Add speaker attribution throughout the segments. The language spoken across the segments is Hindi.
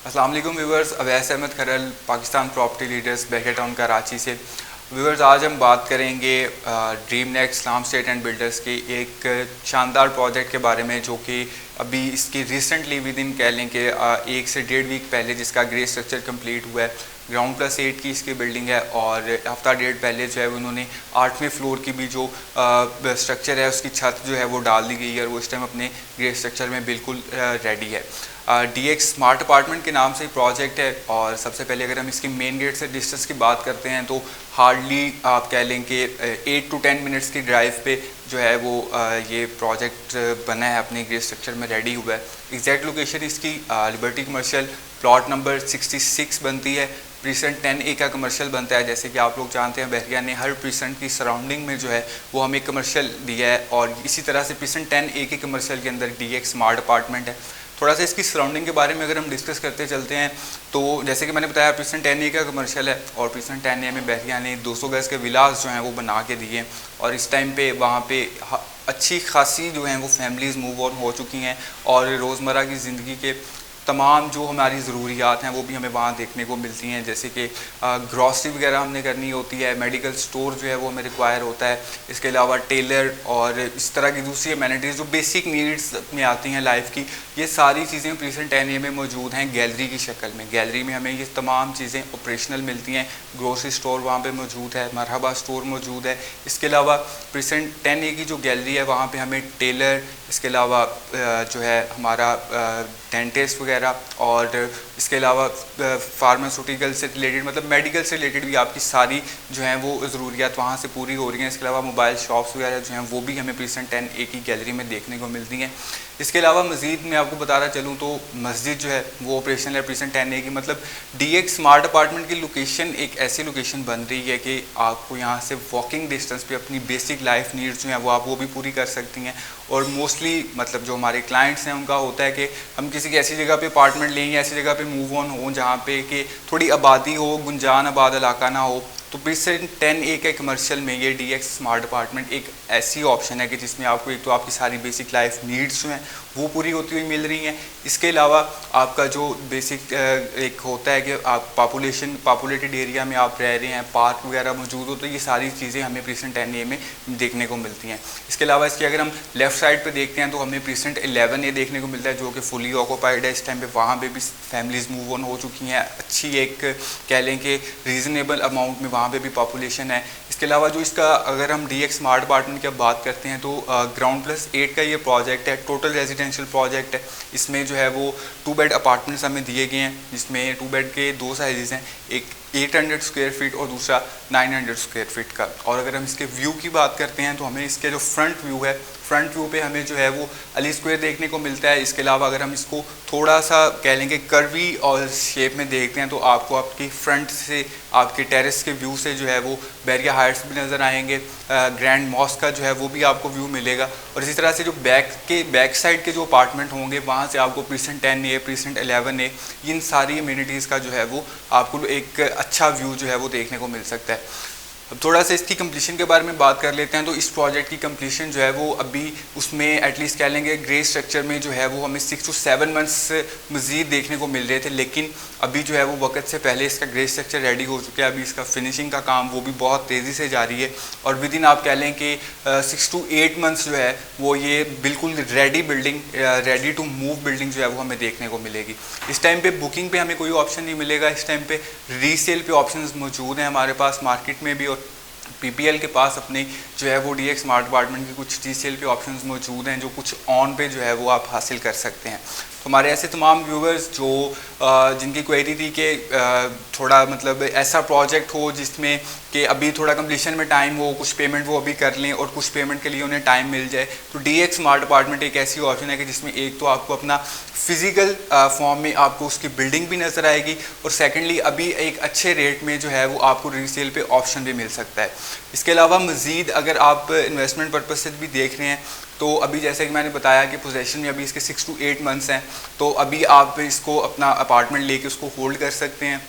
Speaker 1: अस्सलाम वालेकुम viewers, Awais Ahmed Kharal, Pakistan property leaders Bahria town Karachi से। व्यूवर्स, आज हम बात करेंगे ड्रीम नेक्स्ट इस्लाम स्टेट एंड बिल्डर्स के एक शानदार प्रोजेक्ट के बारे में, जो कि अभी इसकी रिसेंटली विद इन कह लें कि 1 से 1.5 वीक पहले जिसका ग्रे स्ट्रक्चर कंप्लीट हुआ है। ग्राउंड प्लस 8 की इसकी बिल्डिंग है और हफ्ता डेढ़ पहले जो है उन्होंने 8वें फ्लोर की भी जो स्ट्रक्चर है उसकी छत जो है वो डाल दी गई है और वो इस टाइम अपने ग्रे स्ट्रक्चर में बिल्कुल रेडी है। DX स्मार्ट अपार्टमेंट के नाम से प्रोजेक्ट है और सबसे पहले अगर हम इसकी मेन गेट से डिस्टेंस की बात करते हैं तो हार्डली आप कह लें कि 8 to 10 मिनट्स की ड्राइव पे जो है वो ये प्रोजेक्ट बना है, अपने ग्रे स्ट्रक्चर में रेडी हुआ है। एग्जैक्ट लोकेशन इसकी लिबर्टी कमर्शियल प्लॉट नंबर 66 बनती है। प्रीसेंट 10A का कमर्शियल बनता है। जैसे कि आप लोग जानते हैं बहरिया ने हर प्रीसेंट की सराउंडिंग में जो है वो हमें कमर्शियल दिया है और इसी तरह से प्रीसेंट 10A के कमर्शियल के अंदर DX स्मार्ट अपार्टमेंट है। थोड़ा सा इसकी सराउंडिंग के बारे में अगर हम डिस्कस करते चलते हैं तो जैसे कि मैंने बताया प्रीसेंट 10A का कमर्शियल है और प्रीसेंट 10A में बहरिया ने 200 गज के विलास जो हैं वो बना के दिए हैं और इस टाइम पे वहाँ पे अच्छी खासी जो हैं वो फैमिलीज़ मूव ऑन हो चुकी हैं और रोज़मर्रा की ज़िंदगी के तमाम जो हमारी ज़रूरियात हैं वो भी हमें वहाँ देखने को मिलती हैं। जैसे कि ग्रॉसरी वगैरह हमने करनी होती है, मेडिकल स्टोर जो है वो हमें रिक्वायर होता है, इसके अलावा टेलर और इस तरह की दूसरी अमेनिटीज़ जो बेसिक नीड्स में आती हैं लाइफ की, ये सारी चीज़ें प्रीसेंट 10A में मौजूद हैं गैलरी की शक्ल में। गैलरी में हमें ये तमाम चीज़ें ऑपरेशनल मिलती हैं। ग्रोसरी स्टोर वहाँ पर मौजूद है, मरहबा स्टोर मौजूद है। इसके अलावा प्रीसेंट 10A की जो गैलरी है वहाँ पर हमें टेलर, इसके अलावा जो है हमारा डेंटिस्ट वगैरह और इसके अलावा फार्मास्यूटिकल से रिलेटेड मतलब मेडिकल से रिलेटेड भी आपकी सारी जो हैं वो ज़रूरियात वहाँ से पूरी हो रही हैं। इसके अलावा मोबाइल शॉप्स वगैरह जो हैं वो भी हमें प्रीसेंट 10A की गैलरी में देखने को मिलती हैं। इसके अलावा मज़ीद मैं आपको बताना चलूँ तो मस्जिद जो है वो ऑपरेशनल है प्रीसेंट 10A की। मतलब DX स्मार्ट अपार्टमेंट की लोकेशन एक ऐसी लोकेशन बन रही है कि आपको यहाँ से वॉकिंग डिस्टेंस पे अपनी बेसिक लाइफ नीड्स जो हैं वो भी पूरी कर सकती हैं। और मोस्टली मतलब जो हमारे क्लाइंट्स हैं उनका होता है कि हम किसी की ऐसी जगह पे अपार्टमेंट लें या ऐसी जगह पे मूव ऑन हो जहाँ पे कि थोड़ी आबादी हो, गुंजान आबाद इलाका ना हो। तो प्रीसेंट 10A के कमर्शियल में ये DX स्मार्ट अपार्टमेंट एक ऐसी ऑप्शन है कि जिसमें आपको एक तो आपकी सारी बेसिक लाइफ नीड्स जो हैं वो पूरी होती हुई मिल रही हैं। इसके अलावा आपका जो बेसिक एक होता है कि आप पॉपुलेटेड एरिया में आप रह रहे हैं, पार्क वगैरह मौजूद हो, तो ये सारी चीज़ें हमें प्रीसेंट 10A में देखने को मिलती हैं। इसके अलावा इसकी अगर हम लेफ़्ट साइड पर देखते हैं तो हमें प्रीसेंट 11A देखने को मिलता है जो कि फुली ऑक्यूपाइड है इस टाइम पे। वहाँ पे भी फैमिलीज़ मूव ऑन हो चुकी हैं, अच्छी एक कह लें कि रीज़नेबल अमाउंट में वहाँ पे भी पॉपुलेशन है। इसके अलावा जो इसका अगर हम DX स्मार्ट अपार्टमेंट की बात करते हैं तो ग्राउंड प्लस 8 का ये प्रोजेक्ट है, टोटल रेजिडेंशियल प्रोजेक्ट है। इसमें जो है वो 2 बेड अपार्टमेंट्स हमें दिए गए हैं जिसमें 2 बेड के 2 साइज़ हैं, एक 800 स्क्वायर फीट और दूसरा 900 स्क्वायर फीट का। और अगर हम इसके व्यू की बात करते हैं तो हमें इसके जो फ्रंट व्यू है, फ्रंट व्यू पे हमें जो है वो अली स्क्वायर देखने को मिलता है। इसके अलावा अगर हम इसको थोड़ा सा कह लेंगे कर्वी और शेप में देखते हैं तो आपको आपकी फ्रंट से आपके टेरेस के व्यू से जो है वो बहरिया हाइट्स भी नज़र आएंगे, ग्रैंड मॉस्क का जो है वो भी आपको व्यू मिलेगा। और इसी तरह से जो बैक साइड के जो अपार्टमेंट होंगे वहाँ से आपको प्रीसेंट 10A, प्रीसेंट 11A, इन सारी अम्यूनिटीज़ का जो है वो आपको एक अच्छा व्यू जो है वो देखने को मिल सकता है। अब थोड़ा सा इसकी कंप्लीशन के बारे में बात कर लेते हैं तो इस प्रोजेक्ट की कंप्लीशन जो है वो अभी उसमें एटलीस्ट कह लेंगे ग्रे स्ट्रक्चर में जो है वो हमें 6 to 7 मंथ्स मज़ीद देखने को मिल रहे थे, लेकिन अभी जो है वो वक्त से पहले इसका ग्रे स्ट्रक्चर रेडी हो चुका है। अभी इसका फिनिशिंग का काम वो भी बहुत तेज़ी से जारी है और विद इन आप कह लें कि 6 to 8 मंथ्स जो है वो ये बिल्कुल ready building, ready to move building जो है वो हमें देखने को मिलेगी। इस टाइम पे बुकिंग पे हमें कोई ऑप्शन नहीं मिलेगा, इस टाइम पे रीसेल पे ऑप्शंस मौजूद हैं हमारे पास मार्केट में भी और PPL के पास अपने जो है वो DX स्मार्ट अपार्टमेंट के कुछ रीसेल पे ऑप्शंस मौजूद हैं जो कुछ ऑन पे जो है वो आप हासिल कर सकते हैं। तो हमारे ऐसे तमाम व्यूवर्स जो जिनकी क्वेरी थी कि थोड़ा मतलब ऐसा प्रोजेक्ट हो जिसमें कि अभी थोड़ा कंप्लीशन में टाइम हो, कुछ पेमेंट वो अभी कर लें और कुछ पेमेंट के लिए उन्हें टाइम मिल जाए, तो DX स्मार्ट अपार्टमेंट एक ऐसी ऑप्शन है कि जिसमें एक तो आपको अपना फिज़िकल फॉर्म में आपको उसकी बिल्डिंग भी नज़र आएगी और सेकेंडली अभी एक अच्छे रेट में जो है वो आपको रीसेल पे ऑप्शन भी मिल सकता है। इसके अलावा मज़ीद अगर आप इन्वेस्टमेंट पर्पज से भी देख रहे हैं तो अभी जैसे कि मैंने बताया कि पोजेशन में अभी इसके 6 to 8 मंथ्स हैं, तो अभी आप इसको अपना अपार्टमेंट लेके उसको होल्ड कर सकते हैं।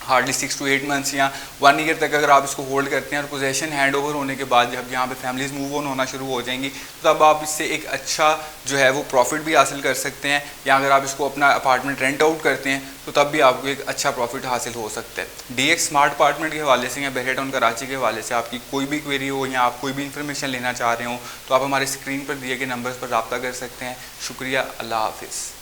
Speaker 1: हार्डली 6 to 8 मंथ्स या 1 ईयर तक अगर आप इसको होल्ड करते हैं और पोजेशन हैंड ओवर होने के बाद जब यहाँ पे फैमिलीज मूव ऑन होना शुरू हो जाएंगी तो तब आप इससे एक अच्छा जो है वो प्रॉफिट भी हासिल कर सकते हैं, या अगर आप इसको अपना अपार्टमेंट रेंट आउट करते हैं तो तब भी आपको एक अच्छा प्रॉफिट हासिल हो सकता है। DX स्मार्ट अपार्टमेंट के हवाले से या बहरिया टाउन कराची के हवाले से आपकी कोई भी क्वेरी हो या आप कोई भी इन्फॉर्मेशन लेना चाह रहे हो तो आप हमारे स्क्रीन पर दिए गए नंबर्स पर रब्ता कर सकते हैं। शुक्रिया, अल्लाह हाफिज़।